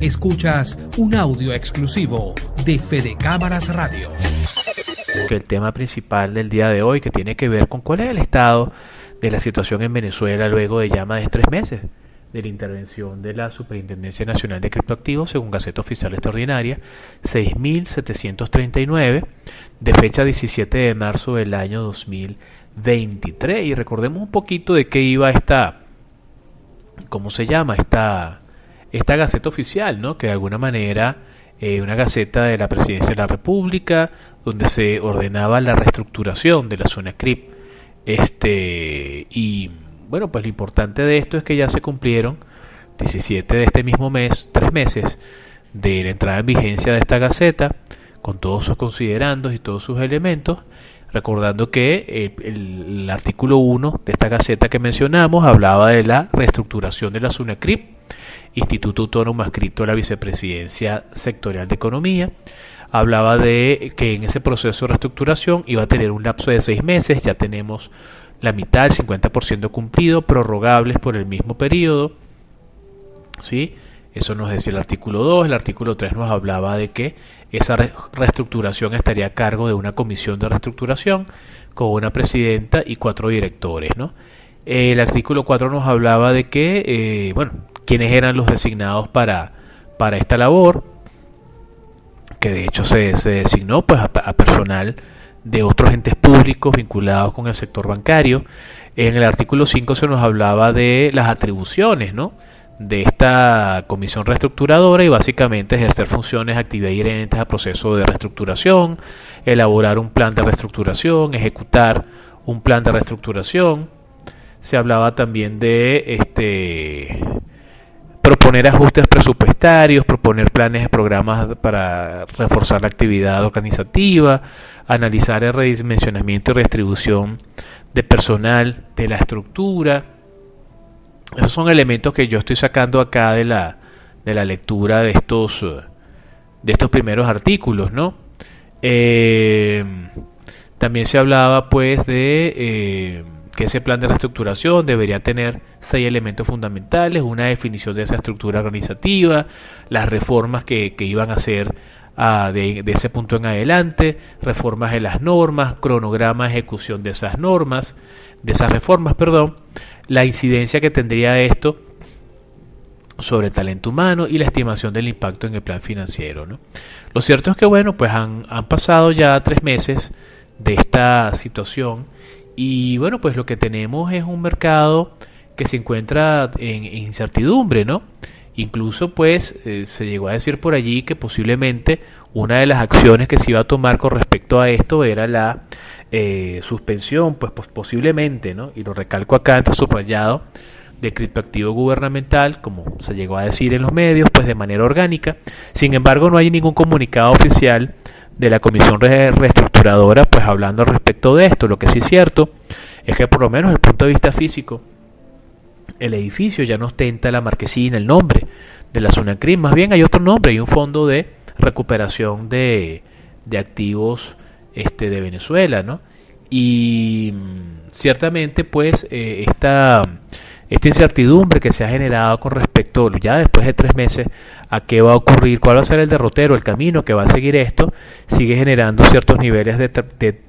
Escuchas un audio exclusivo de Fede Cámaras Radio. Que el tema principal del día de hoy, que tiene que ver con cuál es el estado de la situación en Venezuela luego de ya más de 3 meses de la intervención de la Superintendencia Nacional de Criptoactivos, según Gaceta Oficial Extraordinaria 6.739, de fecha 17 de marzo del año 2023. Y recordemos un poquito de qué iba esta Gaceta Oficial, ¿no? Que de alguna manera una gaceta de la Presidencia de la República, donde se ordenaba la reestructuración de la zona CRIP. Y bueno, pues lo importante de esto es que ya se cumplieron 17 de este mismo mes, 3 meses de la entrada en vigencia de esta gaceta, con todos sus considerandos y todos sus elementos, recordando que el artículo 1 de esta gaceta que mencionamos hablaba de la reestructuración de la SUNACRIP, Instituto Autónomo adscrito a la Vicepresidencia Sectorial de Economía. Hablaba de que en ese proceso de reestructuración iba a tener un lapso de 6 meses, ya tenemos la mitad, el 50% cumplido, prorrogables por el mismo periodo, ¿sí? Eso nos decía el artículo 2. El artículo 3 nos hablaba de que esa reestructuración estaría a cargo de una comisión de reestructuración con una presidenta y 4 directores, ¿no? El artículo 4 nos hablaba de que, quiénes eran los designados para esta labor, que de hecho se designó pues a personal de otros entes públicos vinculados con el sector bancario. En el artículo 5 se nos hablaba de las atribuciones, ¿no?, de esta comisión reestructuradora, y básicamente ejercer funciones, actividades inherentes al proceso de reestructuración, elaborar un plan de reestructuración, ejecutar un plan de reestructuración. Se hablaba también de proponer ajustes presupuestarios, proponer planes de programas para reforzar la actividad organizativa, analizar el redimensionamiento y redistribución de personal de la estructura. Esos son elementos que yo estoy sacando acá de la lectura de estos primeros artículos, ¿no? También se hablaba pues de que ese plan de reestructuración debería tener 6 elementos fundamentales: una definición de esa estructura organizativa, las reformas que iban a hacer de ese punto en adelante, reformas de las normas, cronograma de ejecución de esas reformas, la incidencia que tendría esto sobre el talento humano y la estimación del impacto en el plan financiero, ¿no? Lo cierto es que pues han pasado ya 3 meses de esta situación, y pues lo que tenemos es un mercado que se encuentra en incertidumbre, ¿no? Incluso pues se llegó a decir por allí que posiblemente una de las acciones que se iba a tomar con respecto a esto era la suspensión, pues posiblemente, ¿no? Y lo recalco acá, está subrayado, de criptoactivo gubernamental, como se llegó a decir en los medios, pues de manera orgánica. Sin embargo, no hay ningún comunicado oficial de la Comisión Reestructuradora pues hablando al respecto de esto. Lo que sí es cierto es que por lo menos desde el punto de vista físico, el edificio ya no ostenta la marquesina, el nombre de la SUNACRIP. Más bien hay otro nombre, hay un fondo de recuperación de activos de Venezuela, ¿no? Y ciertamente pues esta incertidumbre que se ha generado con respecto, ya después de 3 meses, a qué va a ocurrir, cuál va a ser el derrotero, el camino que va a seguir esto, sigue generando ciertos niveles de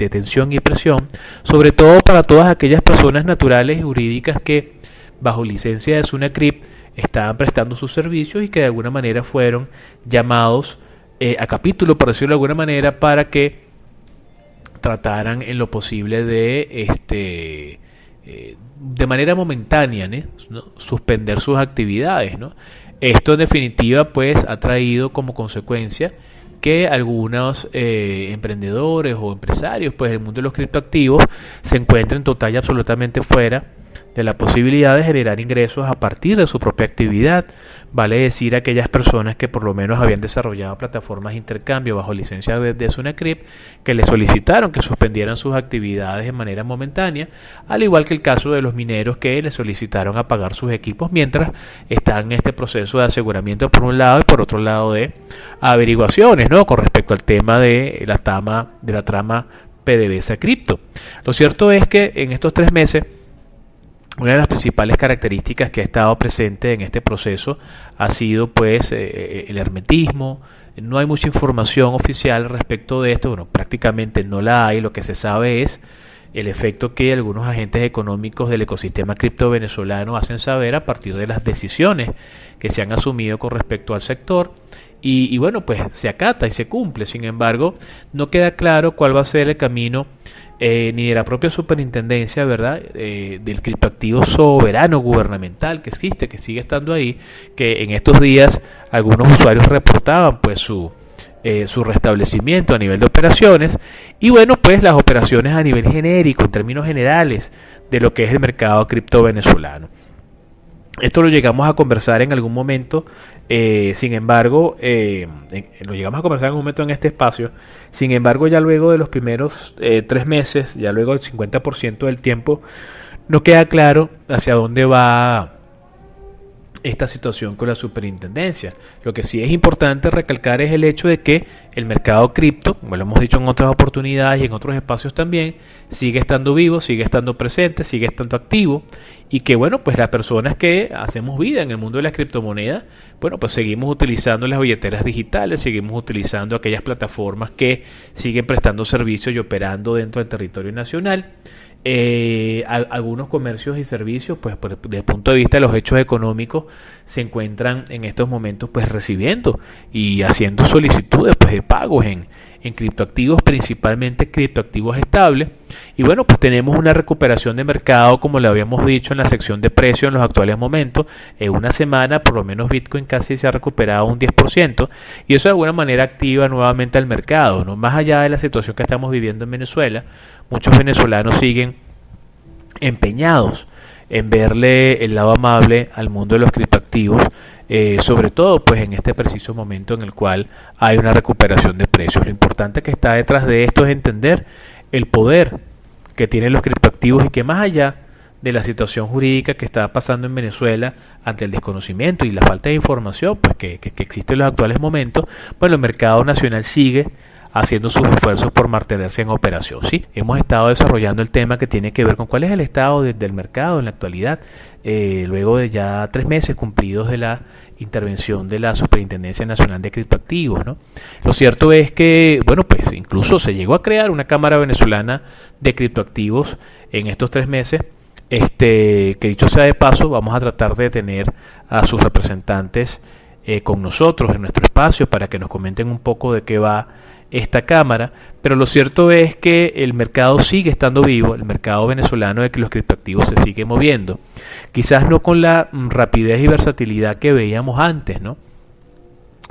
tensión y presión, sobre todo para todas aquellas personas naturales y jurídicas que bajo licencia de SUNACRIP estaban prestando sus servicios y que de alguna manera fueron llamados a capítulo, por decirlo de alguna manera, para que trataran en lo posible de manera momentánea, ¿no?, suspender sus actividades, ¿no? Esto en definitiva pues ha traído como consecuencia que algunos emprendedores o empresarios pues del mundo de los criptoactivos se encuentren total y absolutamente fuera de la posibilidad de generar ingresos a partir de su propia actividad. Vale decir, aquellas personas que por lo menos habían desarrollado plataformas de intercambio bajo licencia de SUNACRIP, que le solicitaron que suspendieran sus actividades de manera momentánea, al igual que el caso de los mineros que le solicitaron apagar sus equipos mientras están en este proceso de aseguramiento por un lado, y por otro lado de averiguaciones, ¿no?, con respecto al tema de la trama PDVSA Cripto. Lo cierto es que en estos 3 meses Una de las principales características que ha estado presente en este proceso ha sido pues el hermetismo. No hay mucha información oficial respecto de esto, bueno, prácticamente no la hay. Lo que se sabe es el efecto que algunos agentes económicos del ecosistema cripto venezolano hacen saber a partir de las decisiones que se han asumido con respecto al sector. Y bueno, pues se acata y se cumple. Sin embargo, no queda claro cuál va a ser el camino ni de la propia superintendencia, ¿verdad? Del criptoactivo soberano gubernamental que existe, que sigue estando ahí, que en estos días algunos usuarios reportaban pues su restablecimiento a nivel de operaciones. Y bueno, pues las operaciones a nivel genérico, en términos generales, de lo que es el mercado cripto venezolano. Esto lo llegamos a conversar en algún momento, sin embargo, lo llegamos a conversar en algún momento en este espacio. Sin embargo, ya luego de los primeros 3 meses, ya luego del 50% del tiempo, no queda claro hacia dónde va esta situación con la superintendencia. Lo que sí es importante recalcar es el hecho de que el mercado cripto, como lo hemos dicho en otras oportunidades y en otros espacios también, sigue estando vivo, sigue estando presente, sigue estando activo, y que bueno, pues las personas que hacemos vida en el mundo de las criptomonedas, bueno, pues seguimos utilizando las billeteras digitales, seguimos utilizando aquellas plataformas que siguen prestando servicios y operando dentro del territorio nacional. Algunos comercios y servicios, pues desde el punto de vista de los hechos económicos, se encuentran en estos momentos pues recibiendo y haciendo solicitudes pues de pagos en criptoactivos, principalmente criptoactivos estables. Y bueno, pues tenemos una recuperación de mercado, como le habíamos dicho en la sección de precios en los actuales momentos. En una semana por lo menos Bitcoin casi se ha recuperado un 10%, y eso de alguna manera activa nuevamente al mercado, ¿no? Más allá de la situación que estamos viviendo en Venezuela, muchos venezolanos siguen empeñados en verle el lado amable al mundo de los criptoactivos, sobre todo pues en este preciso momento en el cual hay una recuperación de precios. Lo importante que está detrás de esto es entender el poder que tienen los criptoactivos, y que más allá de la situación jurídica que está pasando en Venezuela ante el desconocimiento y la falta de información pues que existe en los actuales momentos, bueno, el mercado nacional sigue haciendo sus esfuerzos por mantenerse en operación. Sí, hemos estado desarrollando el tema que tiene que ver con cuál es el estado del mercado en la actualidad, luego de ya 3 meses cumplidos de la intervención de la Superintendencia Nacional de Criptoactivos, ¿no? Lo cierto es que, bueno, pues incluso se llegó a crear una Cámara Venezolana de Criptoactivos en estos 3 meses, que dicho sea de paso, vamos a tratar de tener a sus representantes con nosotros en nuestro espacio para que nos comenten un poco de qué va esta cámara. Pero lo cierto es que el mercado sigue estando vivo, el mercado venezolano de que los criptoactivos se sigue moviendo, quizás no con la rapidez y versatilidad que veíamos antes, ¿no?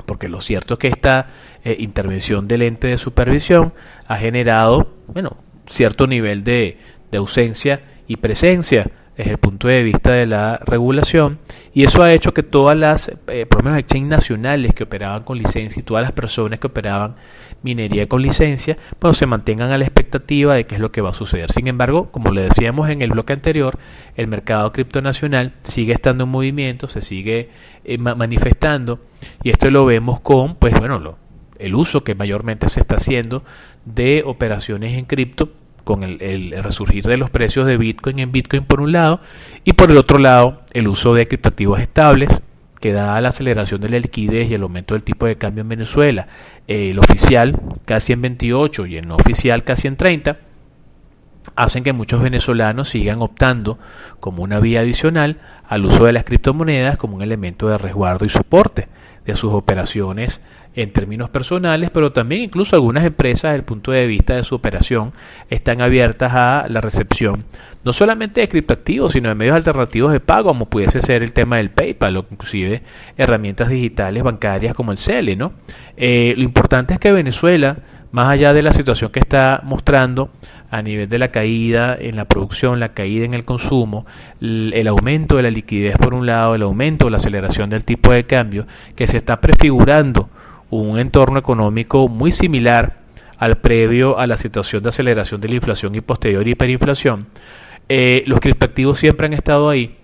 Porque lo cierto es que esta intervención del ente de supervisión ha generado, bueno, cierto nivel de ausencia y presencia desde el punto de vista de la regulación, y eso ha hecho que todas las, por lo menos exchanges nacionales que operaban con licencia, y todas las personas que operaban minería con licencia, bueno, se mantengan a la expectativa de qué es lo que va a suceder. Sin embargo, como le decíamos en el bloque anterior, el mercado cripto nacional sigue estando en movimiento, se sigue manifestando, y esto lo vemos con, pues bueno, el uso que mayormente se está haciendo de operaciones en cripto, con el resurgir de los precios de Bitcoin en Bitcoin por un lado, y por el otro lado el uso de criptoactivos estables, que da la aceleración de la liquidez y el aumento del tipo de cambio en Venezuela, el oficial casi en 28 y el no oficial casi en 30, hacen que muchos venezolanos sigan optando como una vía adicional al uso de las criptomonedas como un elemento de resguardo y soporte de sus operaciones en términos personales, pero también incluso algunas empresas desde el punto de vista de su operación están abiertas a la recepción no solamente de criptoactivos, sino de medios alternativos de pago, como pudiese ser el tema del PayPal, o inclusive herramientas digitales bancarias como el Zelle, ¿no? Lo importante es que Venezuela, más allá de la situación que está mostrando a nivel de la caída en la producción, la caída en el consumo, el aumento de la liquidez por un lado, el aumento o la aceleración del tipo de cambio, que se está prefigurando un entorno económico muy similar al previo a la situación de aceleración de la inflación y posterior hiperinflación. Los criptoactivos siempre han estado ahí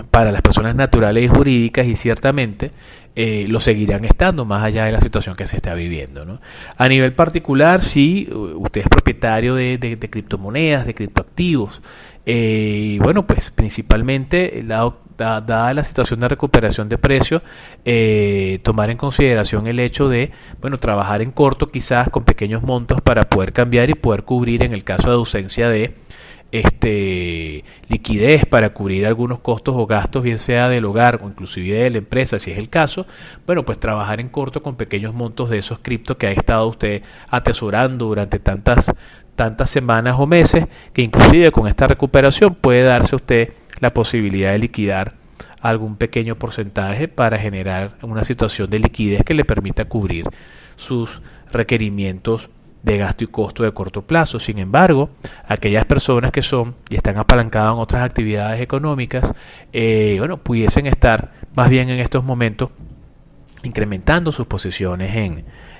para las personas naturales y jurídicas, y ciertamente lo seguirán estando más allá de la situación que se está viviendo, ¿no? A nivel particular, si usted es propietario de criptomonedas, de criptoactivos, Y bueno, pues principalmente dada la situación de recuperación de precios, tomar en consideración el hecho de, bueno, trabajar en corto quizás con pequeños montos para poder cambiar y poder cubrir en el caso de ausencia de liquidez para cubrir algunos costos o gastos, bien sea del hogar o inclusive de la empresa, si es el caso. Bueno, pues trabajar en corto con pequeños montos de esos criptos que ha estado usted atesorando durante tantas semanas o meses, que inclusive con esta recuperación puede darse a usted la posibilidad de liquidar algún pequeño porcentaje para generar una situación de liquidez que le permita cubrir sus requerimientos de gasto y costo de corto plazo. Sin embargo, aquellas personas que son y están apalancadas en otras actividades económicas, bueno, pudiesen estar más bien en estos momentos incrementando sus posiciones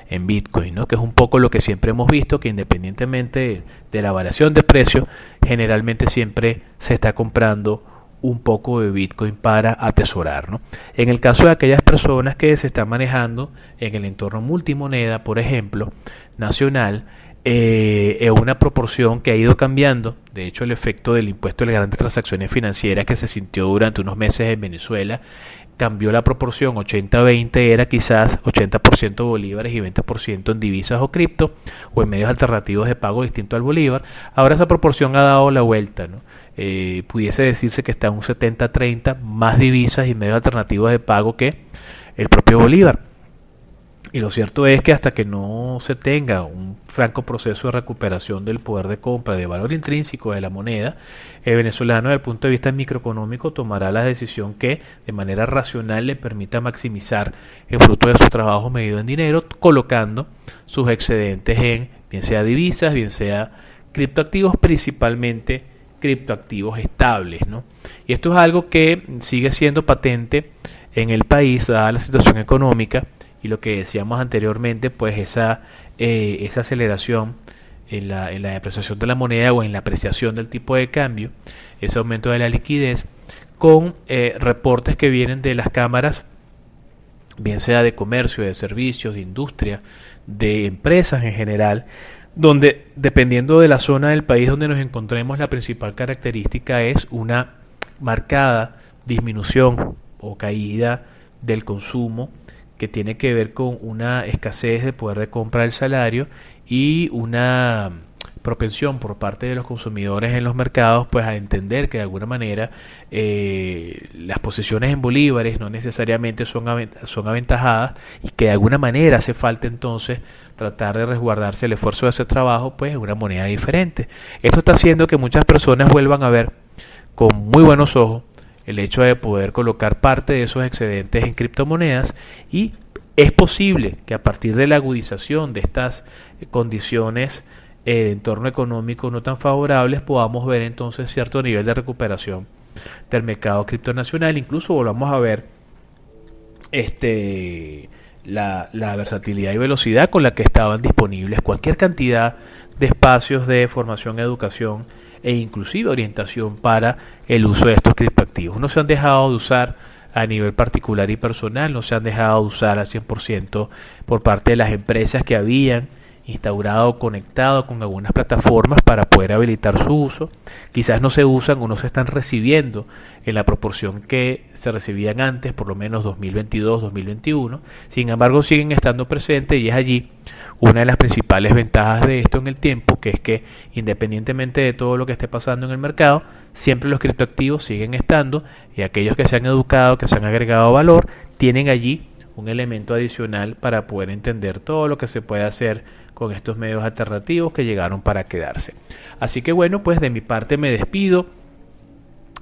en Bitcoin, ¿no? Que es un poco lo que siempre hemos visto, que independientemente de la variación de precios, generalmente siempre se está comprando un poco de Bitcoin para atesorar, ¿no? En el caso de aquellas personas que se están manejando en el entorno multimoneda, por ejemplo, nacional, es una proporción que ha ido cambiando. De hecho, el efecto del impuesto de las grandes transacciones financieras que se sintió durante unos meses en Venezuela cambió la proporción. 80-20 era quizás 80% bolívares y 20% en divisas o cripto o en medios alternativos de pago distinto al bolívar. Ahora esa proporción ha dado la vuelta, ¿no? Pudiese decirse que está en un 70-30, más divisas y medios alternativos de pago que el propio bolívar. Y lo cierto es que hasta que no se tenga un franco proceso de recuperación del poder de compra, de valor intrínseco de la moneda, el venezolano desde el punto de vista microeconómico tomará la decisión que de manera racional le permita maximizar el fruto de su trabajo medido en dinero, colocando sus excedentes en bien sea divisas, bien sea criptoactivos, principalmente criptoactivos estables, ¿no? Y esto es algo que sigue siendo patente en el país, dada la situación económica. Y lo que decíamos anteriormente, pues esa aceleración en la depreciación de la moneda o en la apreciación del tipo de cambio, ese aumento de la liquidez, con reportes que vienen de las cámaras, bien sea de comercio, de servicios, de industria, de empresas en general, donde dependiendo de la zona del país donde nos encontremos, la principal característica es una marcada disminución o caída del consumo, que tiene que ver con una escasez de poder de compra del salario y una propensión por parte de los consumidores en los mercados, pues a entender que de alguna manera las posiciones en bolívares no necesariamente son aventajadas y que de alguna manera hace falta entonces tratar de resguardarse el esfuerzo de ese trabajo pues en una moneda diferente. Esto está haciendo que muchas personas vuelvan a ver con muy buenos ojos el hecho de poder colocar parte de esos excedentes en criptomonedas, y es posible que a partir de la agudización de estas condiciones de entorno económico no tan favorables podamos ver entonces cierto nivel de recuperación del mercado criptonacional. Incluso volvamos a ver la versatilidad y velocidad con la que estaban disponibles cualquier cantidad de espacios de formación, educación e inclusive orientación para el uso de estos criptoactivos. No se han dejado de usar a nivel particular y personal, no se han dejado de usar al 100% por parte de las empresas que habían instaurado o conectado con algunas plataformas para poder habilitar su uso. Quizás no se usan o no se están recibiendo en la proporción que se recibían antes, por lo menos 2022-2021. Sin embargo, siguen estando presentes, y es allí una de las principales ventajas de esto en el tiempo, que es que independientemente de todo lo que esté pasando en el mercado, siempre los criptoactivos siguen estando, y aquellos que se han educado, que se han agregado valor, tienen allí un elemento adicional para poder entender todo lo que se puede hacer con estos medios alternativos que llegaron para quedarse. Así que bueno, pues de mi parte me despido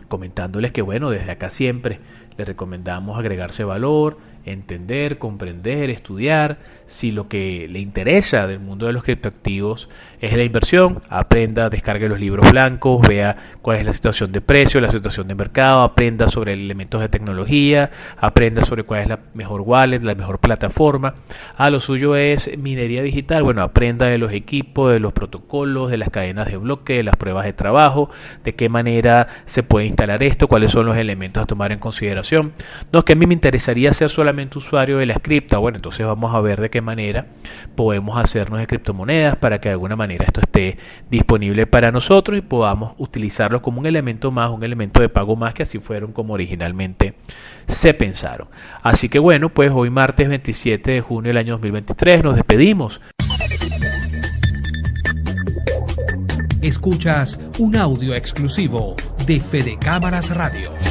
comentándoles que bueno, desde acá siempre les recomendamos agregarse valor, entender, comprender, estudiar. Si lo que le interesa del mundo de los criptoactivos es la inversión, aprenda, descargue los libros blancos, vea cuál es la situación de precio, la situación de mercado, aprenda sobre elementos de tecnología, aprenda sobre cuál es la mejor wallet, la mejor plataforma. Lo suyo es minería digital, bueno, aprenda de los equipos, de los protocolos, de las cadenas de bloque, de las pruebas de trabajo, de qué manera se puede instalar esto, cuáles son los elementos a tomar en consideración. No es que a mí me interesaría hacer solamente solamente usuario de la cripta. Bueno, entonces vamos a ver de qué manera podemos hacernos de criptomonedas para que de alguna manera esto esté disponible para nosotros y podamos utilizarlo como un elemento más, un elemento de pago más, que así fueron como originalmente se pensaron. Así que bueno, pues hoy martes 27 de junio del año 2023 nos despedimos. Escuchas un audio exclusivo de Fede Cámaras Radio.